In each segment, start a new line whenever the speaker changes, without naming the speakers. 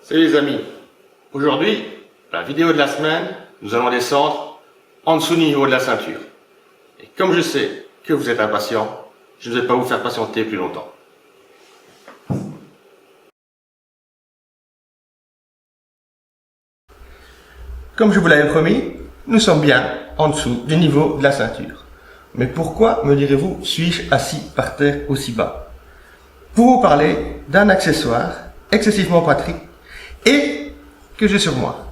Salut les amis, aujourd'hui, la vidéo de la semaine, nous allons descendre en dessous du niveau de la ceinture. Et comme je sais que vous êtes impatients, je ne vais pas vous faire patienter plus longtemps. Comme je vous l'avais promis, nous sommes bien en dessous du niveau de la ceinture. Mais pourquoi, me direz-vous, suis-je assis par terre aussi bas? Pour vous parler d'un accessoire excessivement pratique et que j'ai sur moi.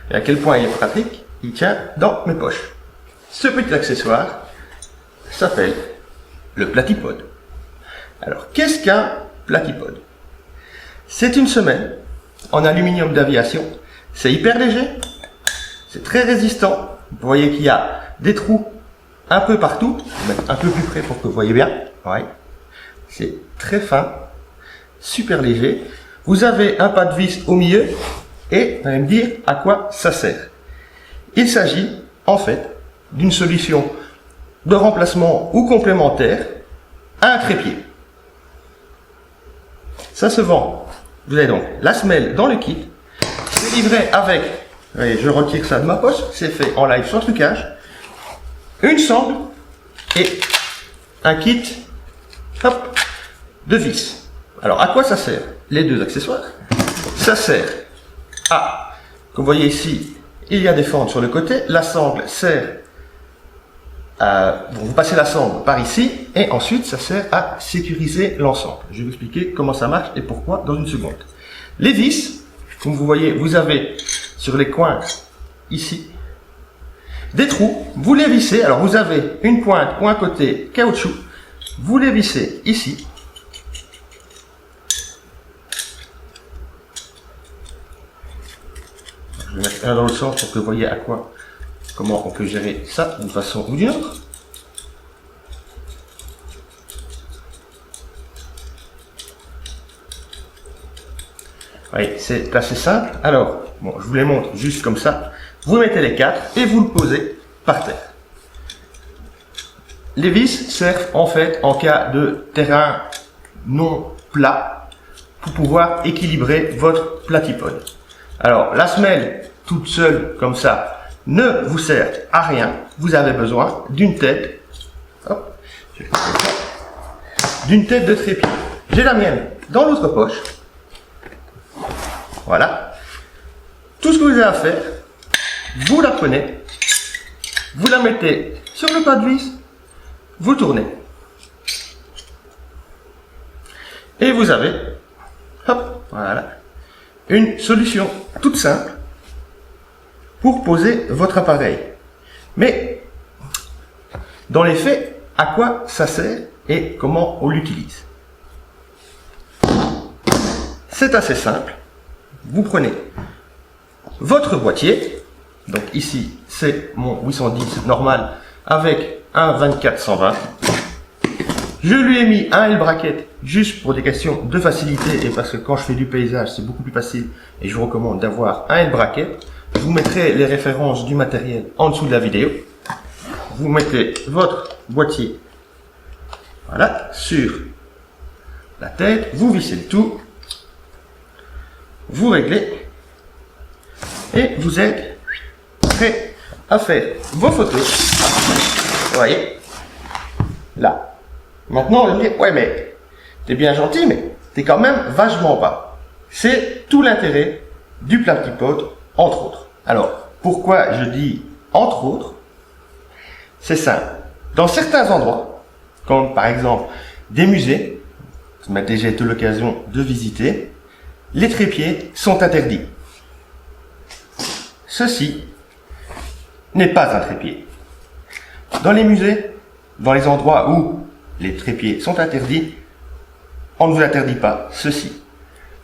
Et à quel point il est pratique, il tient dans mes poches. Ce petit accessoire s'appelle le platypode. Alors, qu'est-ce qu'un platypode? C'est une semelle en aluminium d'aviation. C'est hyper léger, c'est très résistant. Vous voyez qu'il y a des trous un peu partout. Je vais mettre un peu plus près pour que vous voyez bien. Ouais. C'est très fin, super léger. Vous avez un pas de vis au milieu et vous allez me dire à quoi ça sert. Il s'agit en fait d'une solution de remplacement ou complémentaire à un trépied. Ça se vend. Vous avez donc la semelle dans le kit. C'est livré avec, allez, je retire ça de ma poche, c'est fait en live sans trucage, une sangle et un kit hop, de vis. Alors à quoi ça sert? Les deux accessoires. Ça sert à, comme vous voyez ici, il y a des fentes sur le côté. La sangle sert à, vous passez la sangle par ici et ensuite ça sert à sécuriser l'ensemble. Je vais vous expliquer comment ça marche et pourquoi dans une seconde. Les vis, comme vous voyez, vous avez sur les coins ici des trous. Vous les vissez. Alors vous avez une pointe ou un côté caoutchouc. Vous les vissez ici. Je vais mettre un dans le sens pour que vous voyez comment on peut gérer ça d'une façon ou d'une autre. Oui, c'est assez simple. Alors, bon, je vous les montre juste comme ça. Vous mettez les quatre et vous le posez par terre. Les vis servent en fait en cas de terrain non plat pour pouvoir équilibrer votre platypode. Alors, la semelle toute seule comme ça ne vous sert à rien. Vous avez besoin d'une tête, hop, d'une tête de trépied. J'ai la mienne dans l'autre poche. Voilà. Tout ce que vous avez à faire, vous la prenez, vous la mettez sur le pas de vis, vous tournez. Et vous avez, hop, voilà, une solution toute simple pour poser votre appareil. Mais, dans les faits, à quoi ça sert et comment on l'utilise? C'est assez simple. Vous prenez votre boîtier, donc ici c'est mon 810 normal avec un 24-120. Je lui ai mis un L-bracket juste pour des questions de facilité et parce que quand je fais du paysage c'est beaucoup plus facile et je vous recommande d'avoir un L-bracket. Je vous mettrai les références du matériel en dessous de la vidéo. Vous mettez votre boîtier voilà, sur la tête, vous vissez le tout, vous réglez et vous êtes prêt à faire vos photos. Vous voyez, là. Maintenant, on va me dire, ouais, mais t'es bien gentil, mais t'es quand même vachement bas. C'est tout l'intérêt du platypode, entre autres. Alors, pourquoi je dis entre autres? C'est simple. Dans certains endroits, comme par exemple des musées, ça m'a déjà été l'occasion de visiter, les trépieds sont interdits. Ceci n'est pas un trépied. Dans les musées, dans les endroits où les trépieds sont interdits, on ne vous interdit pas ceci.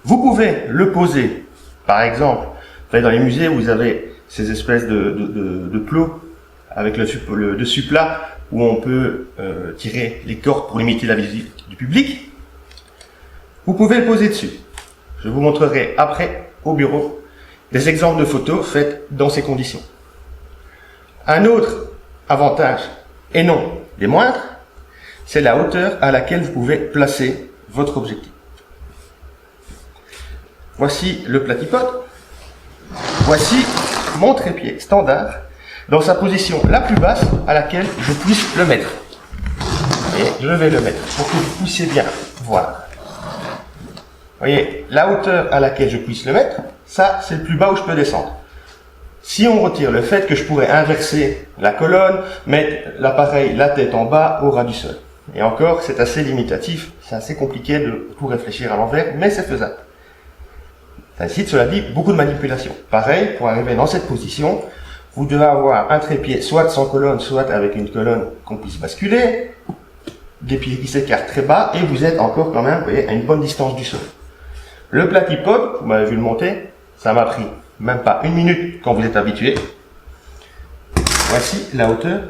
Vous pouvez le poser, par exemple, dans les musées où vous avez ces espèces de plots avec le dessus plat où on peut tirer les cordes pour limiter la visite du public. Vous pouvez le poser dessus. Je vous montrerai après, au bureau, des exemples de photos faites dans ces conditions. Un autre avantage, et non des moindres, c'est la hauteur à laquelle vous pouvez placer votre objectif. Voici le platypode. Voici mon trépied standard dans sa position la plus basse à laquelle je puisse le mettre. Et je vais le mettre pour que vous puissiez bien voir. Vous voyez, la hauteur à laquelle je puisse le mettre, ça c'est le plus bas où je peux descendre. Si on retire le fait que je pourrais inverser la colonne, mettre l'appareil la tête en bas au ras du sol. Et encore, c'est assez limitatif, c'est assez compliqué de tout réfléchir à l'envers, mais c'est faisable. Ça nécessite, cela dit, beaucoup de manipulation. Pareil, pour arriver dans cette position, vous devez avoir un trépied soit sans colonne, soit avec une colonne qu'on puisse basculer, des pieds qui s'écartent très bas, et vous êtes encore quand même, vous voyez, à une bonne distance du sol. Le platypode, vous m'avez vu le monter, ça m'a pris même pas une minute quand vous êtes habitué. Voici la hauteur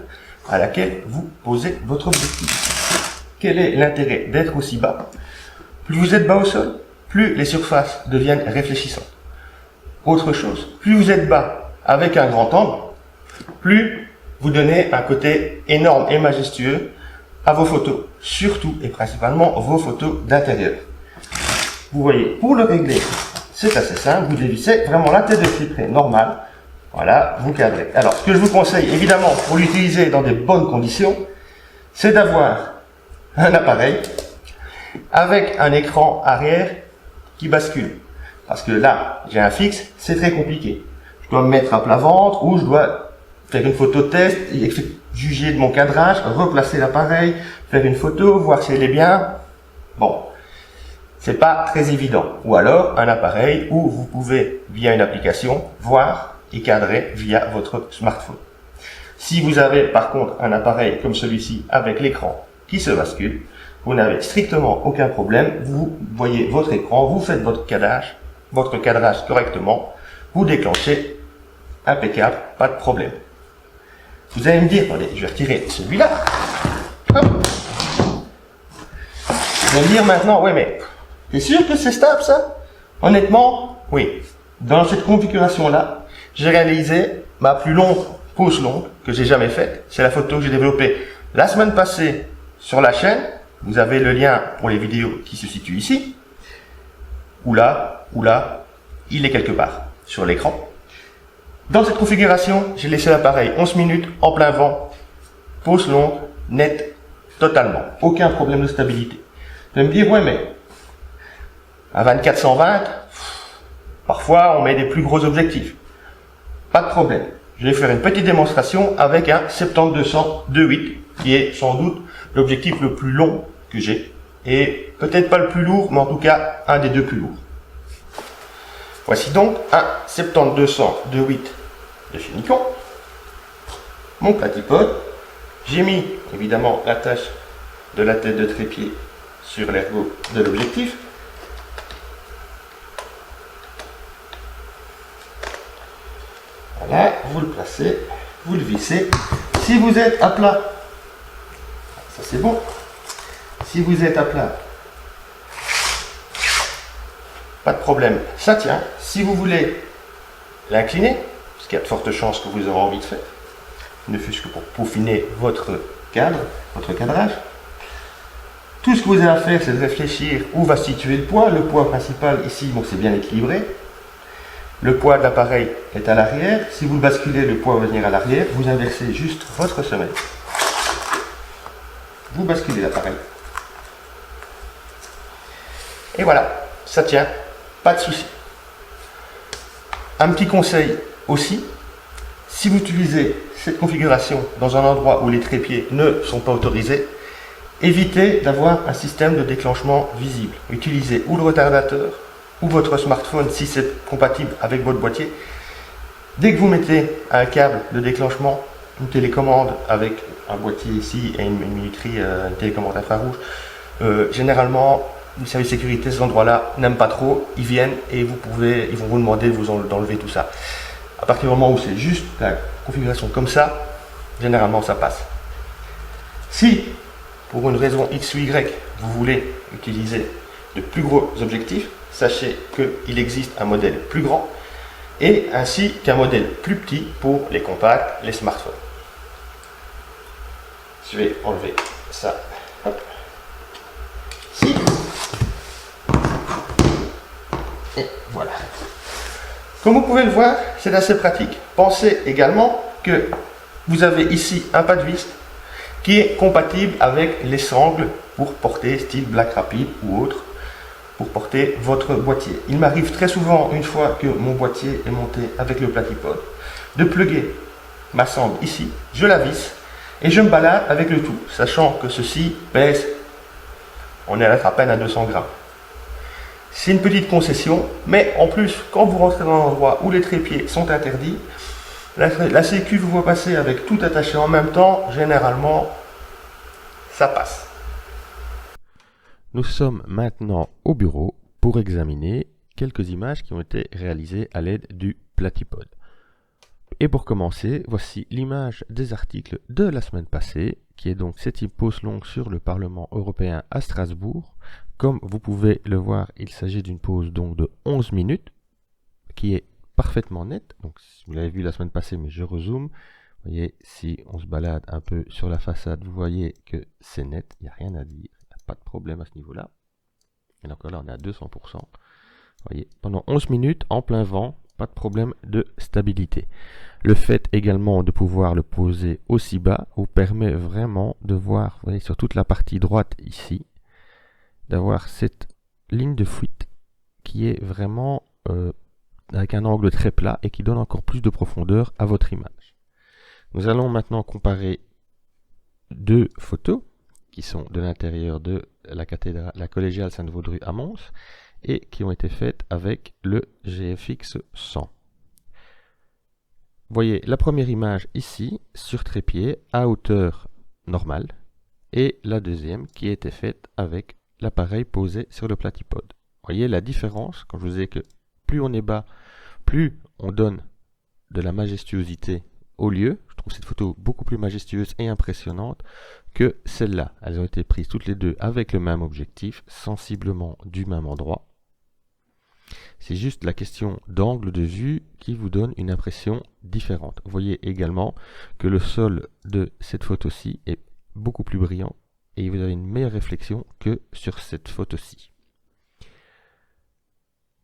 à laquelle vous posez votre objectif. Quel est l'intérêt d'être aussi bas? Plus vous êtes bas au sol, plus les surfaces deviennent réfléchissantes. Autre chose, plus vous êtes bas avec un grand angle, plus vous donnez un côté énorme et majestueux à vos photos, surtout et principalement vos photos d'intérieur. Vous voyez, pour le régler, c'est assez simple, vous dévissez vraiment la tête de trépied normale, voilà, vous cadrez. Alors, ce que je vous conseille, évidemment, pour l'utiliser dans des bonnes conditions, c'est d'avoir un appareil avec un écran arrière qui bascule. Parce que là, j'ai un fixe, c'est très compliqué. Je dois me mettre à plat ventre ou je dois faire une photo test, juger de mon cadrage, replacer l'appareil, faire une photo, voir si elle est bien. Bon, c'est pas très évident. Ou alors un appareil où vous pouvez, via une application, voir et cadrer via votre smartphone. Si vous avez par contre un appareil comme celui-ci avec l'écran qui se bascule, vous n'avez strictement aucun problème. Vous voyez votre écran, vous faites votre cadrage correctement, vous déclenchez, impeccable, pas de problème. Vous allez me dire, attendez, je vais retirer celui-là. Hop. Vous allez me dire maintenant, ouais mais, t'es sûr que c'est stable ça? Honnêtement, oui. Dans cette configuration-là, j'ai réalisé ma plus longue pause longue que j'ai jamais faite. C'est la photo que j'ai développée la semaine passée sur la chaîne. Vous avez le lien pour les vidéos qui se situent ici. Ou là, il est quelque part sur l'écran. Dans cette configuration, j'ai laissé l'appareil 11 minutes en plein vent, pause longue, nette, totalement. Aucun problème de stabilité. Vous allez me dire, ouais mais, à 24-120, parfois on met des plus gros objectifs. Pas de problème. Je vais faire une petite démonstration avec un 70-200 2.8 qui est sans doute l'objectif le plus long que j'ai. Et peut-être pas le plus lourd, mais en tout cas un des deux plus lourds. Voici donc un 70-200 2.8 de chez Nikon. Mon platypode. J'ai mis évidemment l'attache de la tête de trépied sur l'ergot de l'objectif. Voilà, vous le placez, vous le vissez. Si vous êtes à plat, ça c'est bon. Si vous êtes à plat, pas de problème, ça tient. Si vous voulez l'incliner, parce qu'il y a de fortes chances que vous aurez envie de faire, ne fût-ce que pour peaufiner votre cadre, votre cadrage, tout ce que vous avez à faire, c'est de réfléchir où va se situer le poids. Le poids principal ici, bon, c'est bien équilibré. Le poids de l'appareil est à l'arrière. Si vous le basculez, le poids va venir à l'arrière. Vous inversez juste votre semelle. Vous basculez l'appareil. Et voilà, ça tient, pas de souci. Un petit conseil aussi, si vous utilisez cette configuration dans un endroit où les trépieds ne sont pas autorisés, évitez d'avoir un système de déclenchement visible. Utilisez ou le retardateur ou votre smartphone si c'est compatible avec votre boîtier. Dès que vous mettez un câble de déclenchement, une télécommande avec un boîtier ici et une minuterie, une télécommande infrarouge, généralement les services de sécurité, ces endroits-là, n'aiment pas trop. Ils viennent et ils vont vous demander d'enlever tout ça. À partir du moment où c'est juste la configuration comme ça, généralement ça passe. Si, pour une raison X ou Y, vous voulez utiliser de plus gros objectifs, sachez qu'il existe un modèle plus grand et ainsi qu'un modèle plus petit pour les compacts, les smartphones. Je vais enlever ça. Hop. Si Et voilà. Comme vous pouvez le voir, c'est assez pratique. Pensez également que vous avez ici un pas de vis qui est compatible avec les sangles pour porter style Black Rapid ou autre, pour porter votre boîtier. Il m'arrive très souvent, une fois que mon boîtier est monté avec le Platypod, de plugger ma sangle ici, je la visse et je me balade avec le tout, sachant que ceci pèse, on est à peine à 200 grammes. C'est une petite concession, mais en plus, quand vous rentrez dans un endroit où les trépieds sont interdits, la sécu vous voit passer avec tout attaché en même temps, généralement, ça passe.
Nous sommes maintenant au bureau pour examiner quelques images qui ont été réalisées à l'aide du Platypod. Et pour commencer, voici l'image des articles de la semaine passée, qui est donc cette pause longue sur le Parlement européen à Strasbourg. Comme vous pouvez le voir, il s'agit d'une pause donc de 11 minutes, qui est parfaitement nette. Donc vous l'avez vu la semaine passée, mais je rezoome. Vous voyez, si on se balade un peu sur la façade, vous voyez que c'est net, il n'y a rien à dire, il n'y a pas de problème à ce niveau-là. Et donc là, on est à 200%. Vous voyez, pendant 11 minutes, en plein vent, pas de problème de stabilité. Le fait également de pouvoir le poser aussi bas vous permet vraiment de voir, vous voyez, sur toute la partie droite ici, d'avoir cette ligne de fuite qui est vraiment avec un angle très plat et qui donne encore plus de profondeur à votre image. Nous allons maintenant comparer deux photos qui sont de l'intérieur de la cathédrale, la collégiale Sainte-Vaudrue à Mons, et qui ont été faites avec le GFX 100. Voyez la première image ici, sur trépied, à hauteur normale, et la deuxième qui a été faite avec l'appareil posé sur le Platypod. Voyez la différence, quand je vous ai dit que plus on est bas, plus on donne de la majestuosité au lieu. Je trouve cette photo beaucoup plus majestueuse et impressionnante que celle-là. Elles ont été prises toutes les deux avec le même objectif, sensiblement du même endroit. C'est juste la question d'angle de vue qui vous donne une impression différente. Vous voyez également que le sol de cette photo-ci est beaucoup plus brillant et vous avez une meilleure réflexion que sur cette photo-ci.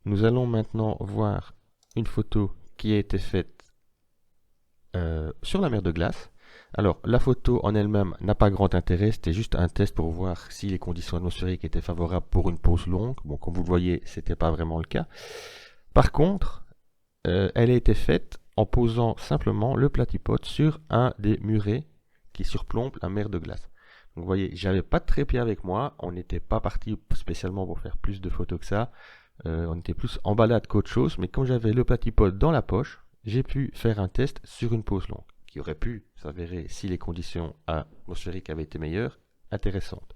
Nous allons maintenant voir une photo qui a été faite sur la mer de glace. Alors, la photo en elle-même n'a pas grand intérêt, c'était juste un test pour voir si les conditions atmosphériques étaient favorables pour une pause longue. Bon, comme vous le voyez, ce n'était pas vraiment le cas. Par contre, elle a été faite en posant simplement le Platypod sur un des murets qui surplombe la mer de glace. Donc, vous voyez, j'avais pas de trépied avec moi, on n'était pas parti spécialement pour faire plus de photos que ça. On était plus en balade qu'autre chose, mais comme j'avais le Platypod dans la poche, j'ai pu faire un test sur une pause longue, qui aurait pu s'avérer, si les conditions atmosphériques avaient été meilleures, intéressante.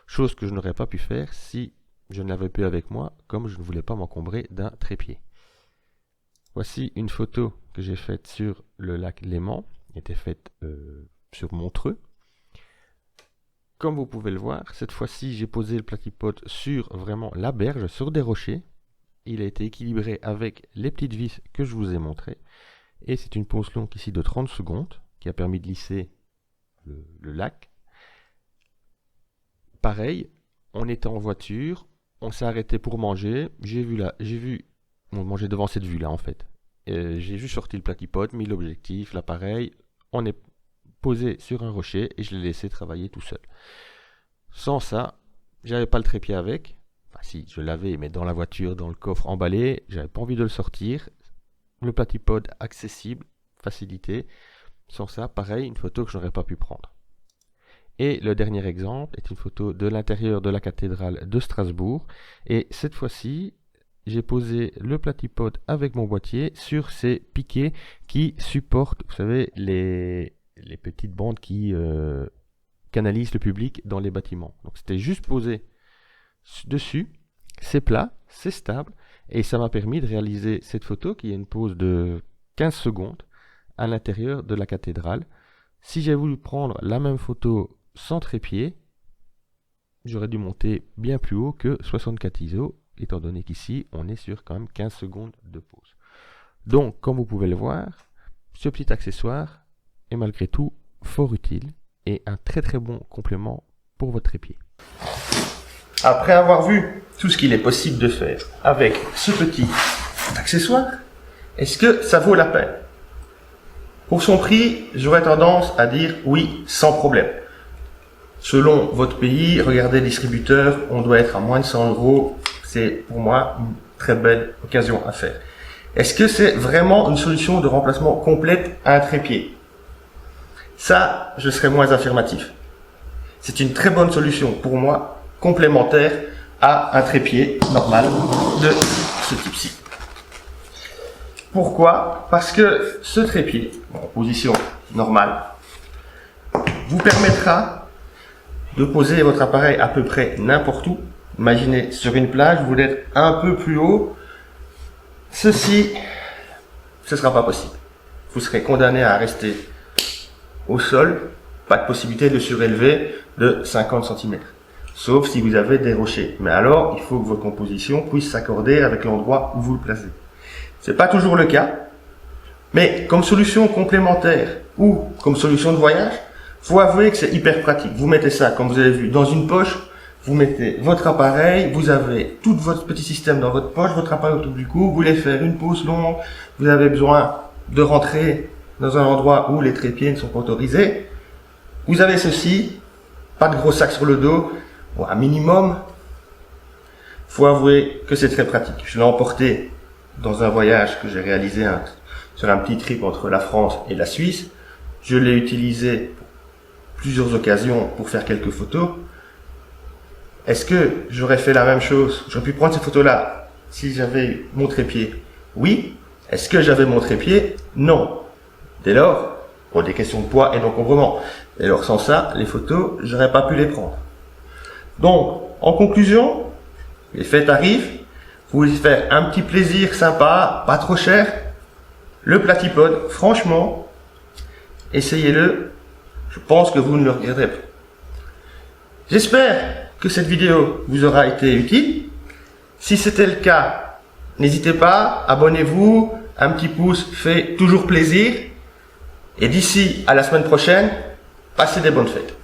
Chose que je n'aurais pas pu faire si je ne l'avais plus avec moi, comme je ne voulais pas m'encombrer d'un trépied. Voici une photo que j'ai faite sur le lac Léman, qui était faite sur Montreux. Comme vous pouvez le voir, cette fois-ci, j'ai posé le Platypod sur vraiment la berge, sur des rochers. Il a été équilibré avec les petites vis que je vous ai montrées. Et c'est une pause longue ici de 30 secondes qui a permis de lisser le lac. Pareil, on était en voiture, on s'est arrêté pour manger. On mangeait devant cette vue-là en fait. J'ai juste sorti le Platypod, mis l'objectif, l'appareil. On est posé sur un rocher et je l'ai laissé travailler tout seul. Sans ça, j'avais pas le trépied avec. Enfin si, je l'avais, mais dans la voiture, dans le coffre emballé, j'avais pas envie de le sortir. Le Platypod accessible, facilité. Sans ça, pareil, une photo que je n'aurais pas pu prendre. Et le dernier exemple est une photo de l'intérieur de la cathédrale de Strasbourg. Et cette fois-ci, j'ai posé le Platypod avec mon boîtier sur ces piquets qui supportent, vous savez, les petites bandes qui canalisent le public dans les bâtiments. Donc c'était juste posé dessus, c'est plat, c'est stable, et ça m'a permis de réaliser cette photo qui est une pause de 15 secondes à l'intérieur de la cathédrale. Si j'ai voulu prendre la même photo sans trépied, j'aurais dû monter bien plus haut que 64 ISO, étant donné qu'ici on est sur quand même 15 secondes de pause. Donc comme vous pouvez le voir, ce petit accessoire est malgré tout fort utile et un très très bon complément pour votre trépied.
Après avoir vu tout ce qu'il est possible de faire avec ce petit accessoire, est-ce que ça vaut la peine? Pour son prix, j'aurais tendance à dire oui, sans problème. Selon votre pays, regardez le distributeur, on doit être à moins de 100 €. C'est pour moi une très belle occasion à faire. Est-ce que c'est vraiment une solution de remplacement complète à un trépied? Ça, je serais moins affirmatif. C'est une très bonne solution pour moi, complémentaire à un trépied normal de ce type-ci. Pourquoi? Parce que ce trépied, en position normale, vous permettra de poser votre appareil à peu près n'importe où. Imaginez sur une plage, vous voulez être un peu plus haut. Ceci, ce ne sera pas possible. Vous serez condamné à rester au sol, pas de possibilité de surélever de 50 cm. Sauf si vous avez des rochers. Mais alors, il faut que votre composition puisse s'accorder avec l'endroit où vous le placez. C'est pas toujours le cas, mais comme solution complémentaire ou comme solution de voyage, faut avouer que c'est hyper pratique. Vous mettez ça, comme vous avez vu, dans une poche, vous mettez votre appareil, vous avez tout votre petit système dans votre poche, votre appareil autour du cou, vous voulez faire une pause longue, vous avez besoin de rentrer dans un endroit où les trépieds ne sont pas autorisés. Vous avez ceci, pas de gros sac sur le dos, bon, un minimum. Faut avouer que c'est très pratique. Je l'ai emporté dans un voyage que j'ai réalisé sur un petit trip entre la France et la Suisse. Je l'ai utilisé pour plusieurs occasions pour faire quelques photos. Est-ce que j'aurais fait la même chose? J'aurais pu prendre ces photos-là si j'avais mon trépied? Oui. Est-ce que j'avais mon trépied? Non. Dès lors, pour des questions de poids et d'encombrement. Dès lors, sans ça, les photos, j'aurais pas pu les prendre. Donc, en conclusion, les fêtes arrivent. Vous voulez faire un petit plaisir sympa, pas trop cher. Le Platypod, franchement, essayez-le. Je pense que vous ne le regretterez pas. J'espère que cette vidéo vous aura été utile. Si c'était le cas, n'hésitez pas, abonnez-vous, un petit pouce fait toujours plaisir. Et d'ici à la semaine prochaine, passez des bonnes fêtes.